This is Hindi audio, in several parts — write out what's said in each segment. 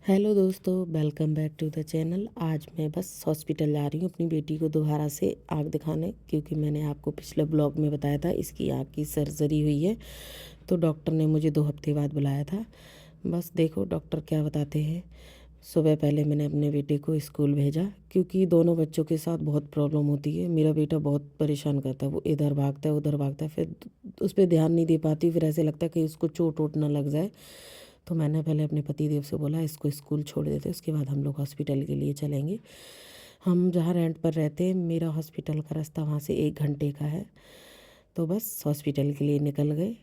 हेलो दोस्तों, welcome back to the channel. आज मैं बस हॉस्पिटल जा रही हूँ अपनी बेटी को दोबारा से आँख दिखाने, क्योंकि मैंने आपको पिछले ब्लॉग में बताया था इसकी आँख की सर्जरी हुई है। तो डॉक्टर ने मुझे 2 हफ्ते बाद बुलाया था। बस देखो डॉक्टर क्या बताते हैं। सुबह पहले मैंने अपने बेटे को स्कूल भेजा, क्योंकि दोनों बच्चों के साथ बहुत प्रॉब्लम होती है। मेरा बेटा बहुत परेशान करता है, वो इधर भागता है उधर भागता है, फिर उस पर ध्यान नहीं दे पाती, फिर ऐसे लगता है कि उसको चोट वोट ना लग जाए। तो मैंने पहले अपने पति देव से बोला इसको स्कूल छोड़ देते, उसके बाद हम लोग हॉस्पिटल के लिए चलेंगे। हम जहाँ रेंट पर रहते हैं, मेरा हॉस्पिटल का रास्ता वहाँ से 1 घंटे का है। तो बस हॉस्पिटल के लिए निकल गए।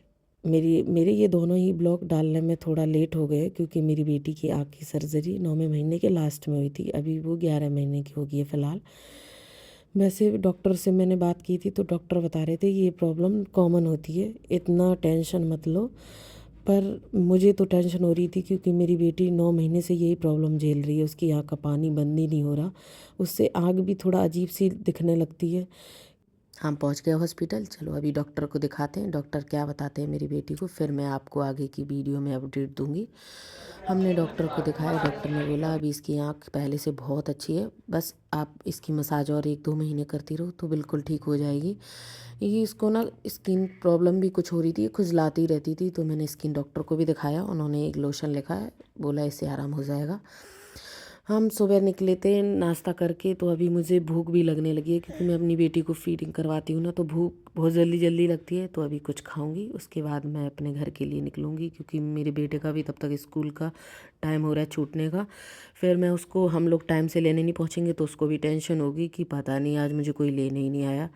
मेरे ये दोनों ही ब्लॉग डालने में थोड़ा लेट हो गए, क्योंकि मेरी बेटी की आँख की सर्जरी 9वें महीने के लास्ट में हुई थी। अभी वो 11 महीने की हो गई है फ़िलहाल। वैसे डॉक्टर से मैंने बात की थी, तो डॉक्टर बता रहे थे ये प्रॉब्लम कॉमन होती है, इतना टेंशन मत लो। पर मुझे तो टेंशन हो रही थी, क्योंकि मेरी बेटी 9 महीने से यही प्रॉब्लम झेल रही है। उसकी आँख का पानी बंद ही नहीं हो रहा, उससे आँख भी थोड़ा अजीब सी दिखने लगती है। हम पहुंच गए हॉस्पिटल। चलो अभी डॉक्टर को दिखाते हैं, डॉक्टर क्या बताते हैं मेरी बेटी को, फिर मैं आपको आगे की वीडियो में अपडेट दूंगी। हमने डॉक्टर को दिखाया, डॉक्टर ने बोला अभी इसकी आँख पहले से बहुत अच्छी है, बस आप इसकी मसाज और 1-2 महीने करती रहो तो बिल्कुल ठीक हो जाएगी। ये इसको ना स्किन प्रॉब्लम भी कुछ हो रही थी, खुजलाती रहती थी, तो मैंने स्किन डॉक्टर को भी दिखाया। उन्होंने एक लोशन लिखा है, बोला इससे आराम हो जाएगा। हम सुबह निकले थे नाश्ता करके, तो अभी मुझे भूख भी लगने लगी है, क्योंकि मैं अपनी बेटी को फीडिंग करवाती हूँ ना, तो भूख बहुत जल्दी जल्दी लगती है। तो अभी कुछ खाऊंगी, उसके बाद मैं अपने घर के लिए निकलूँगी, क्योंकि मेरे बेटे का भी तब तक स्कूल का टाइम हो रहा है छूटने का। फिर मैं उसको, हम लोग टाइम से लेने नहीं पहुँचेंगे तो उसको भी टेंशन होगी कि पता नहीं आज मुझे कोई लेने ही नहीं आया।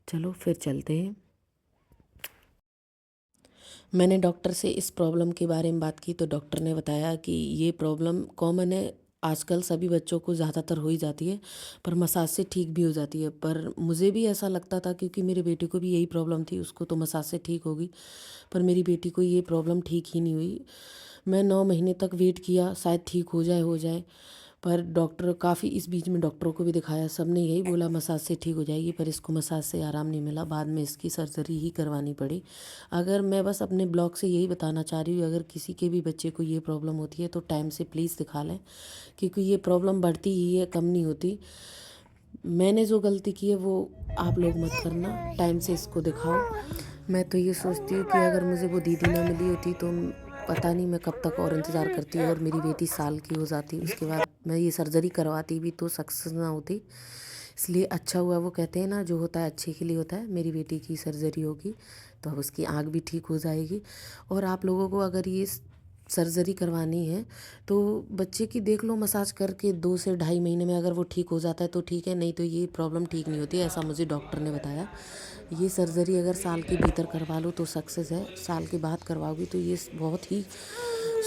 चलो फिर चलते हैं। मैंने डॉक्टर से इस प्रॉब्लम के बारे में बात की, तो डॉक्टर ने बताया कि ये प्रॉब्लम कॉमन है, आजकल सभी बच्चों को ज़्यादातर हो ही जाती है, पर मसाज से ठीक भी हो जाती है। पर मुझे भी ऐसा लगता था, क्योंकि मेरे बेटे को भी यही प्रॉब्लम थी, उसको तो मसाज से ठीक होगी, पर मेरी बेटी को ये प्रॉब्लम ठीक ही नहीं हुई। मैं 9 महीने तक वेट किया, शायद ठीक हो जाए। पर डॉक्टर काफ़ी, इस बीच में डॉक्टरों को भी दिखाया, सब ने यही बोला मसाज से ठीक हो जाएगी, पर इसको मसाज से आराम नहीं मिला, बाद में इसकी सर्जरी ही करवानी पड़ी। अगर मैं बस अपने ब्लॉग से यही बताना चाह रही हूँ, अगर किसी के भी बच्चे को ये प्रॉब्लम होती है तो टाइम से प्लीज़ दिखा लें, क्योंकि ये प्रॉब्लम बढ़ती ही है, कम नहीं होती। मैंने जो गलती की है वो आप लोग मत करना, टाइम से इसको दिखाओ। मैं तो ये सोचती हूँ कि अगर मुझे वो दीदी ना मिली होती तो पता नहीं मैं कब तक और इंतज़ार करती और मेरी बेटी साल की हो जाती, उसके बाद मैं ये सर्जरी करवाती भी तो सक्सेस ना होती। इसलिए अच्छा हुआ, वो कहते हैं ना जो होता है अच्छे के लिए होता है। मेरी बेटी की सर्जरी होगी तो अब उसकी आँख भी ठीक हो जाएगी। और आप लोगों को अगर ये सर्जरी करवानी है तो बच्चे की देख लो, मसाज करके 2 से ढाई महीने में अगर वो ठीक हो जाता है तो ठीक है, नहीं तो ये प्रॉब्लम ठीक नहीं होती, ऐसा मुझे डॉक्टर ने बताया। ये सर्जरी अगर साल के भीतर करवा लो तो सक्सेस है, साल के बाद करवाओगी तो ये बहुत ही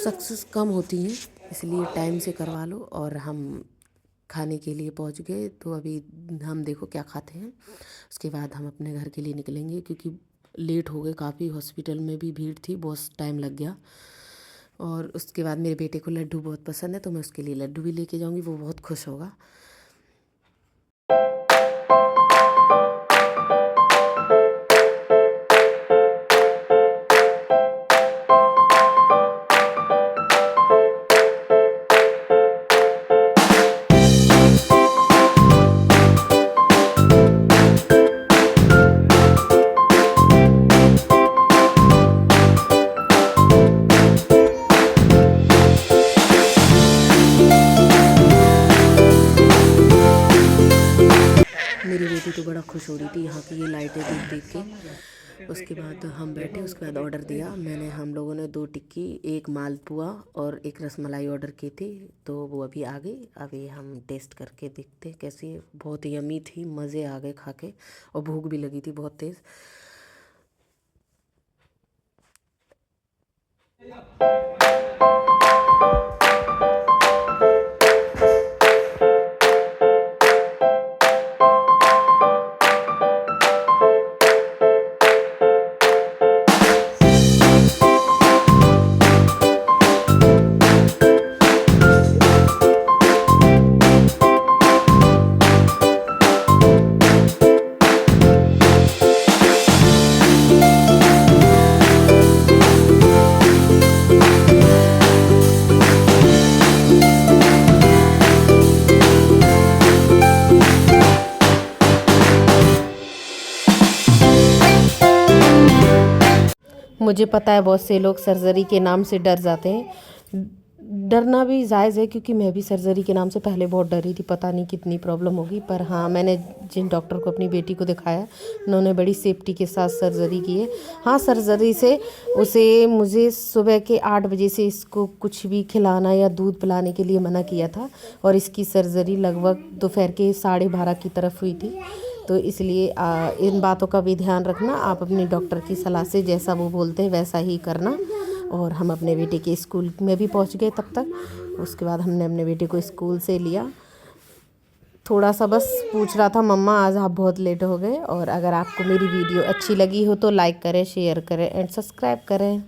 सक्सेस कम होती हैं, इसलिए टाइम से करवा लो। और हम खाने के लिए पहुंच गए, तो अभी हम देखो क्या खाते हैं, उसके बाद हम अपने घर के लिए निकलेंगे, क्योंकि लेट हो गए काफ़ी, हॉस्पिटल में भी भीड़ थी, बहुत टाइम लग गया। और उसके बाद मेरे बेटे को लड्डू बहुत पसंद है, तो मैं उसके लिए लड्डू भी लेके जाऊंगी, वो बहुत खुश होगा। मेरी बेटी तो बड़ा खुश हो रही थी यहाँ की ये लाइटें देख देख के। उसके बाद हम बैठे, उसके बाद ऑर्डर दिया मैंने, हम लोगों ने 2 टिक्की, एक मालपुआ और एक रसमलाई ऑर्डर की थी, तो वो अभी आ गई। अभी हम टेस्ट करके देखते हैं कैसी है। बहुत यमी थी, मज़े आ गए खा के, और भूख भी लगी थी बहुत तेज़। मुझे पता है बहुत से लोग सर्जरी के नाम से डर जाते हैं, डरना भी जायज़ है क्योंकि मैं भी सर्जरी के नाम से पहले बहुत डरी थी, पता नहीं कितनी प्रॉब्लम होगी। पर हाँ, मैंने जिन डॉक्टर को अपनी बेटी को दिखाया उन्होंने बड़ी सेफ्टी के साथ सर्जरी की है। हाँ, सर्जरी से मुझे सुबह के 8 बजे से इसको कुछ भी खिलाना या दूध पिलाने के लिए मना किया था और इसकी सर्जरी लगभग दोपहर के 12:30 की तरफ हुई थी। तो इसलिए इन बातों का भी ध्यान रखना, आप अपने डॉक्टर की सलाह से जैसा वो बोलते हैं वैसा ही करना। और हम अपने बेटे के स्कूल में भी पहुंच गए तब तक। उसके बाद हमने अपने बेटे को स्कूल से लिया। थोड़ा सा बस पूछ रहा था, मम्मा आज आप बहुत लेट हो गए। और अगर आपको मेरी वीडियो अच्छी लगी हो तो लाइक करें, शेयर करें एंड सब्सक्राइब करें।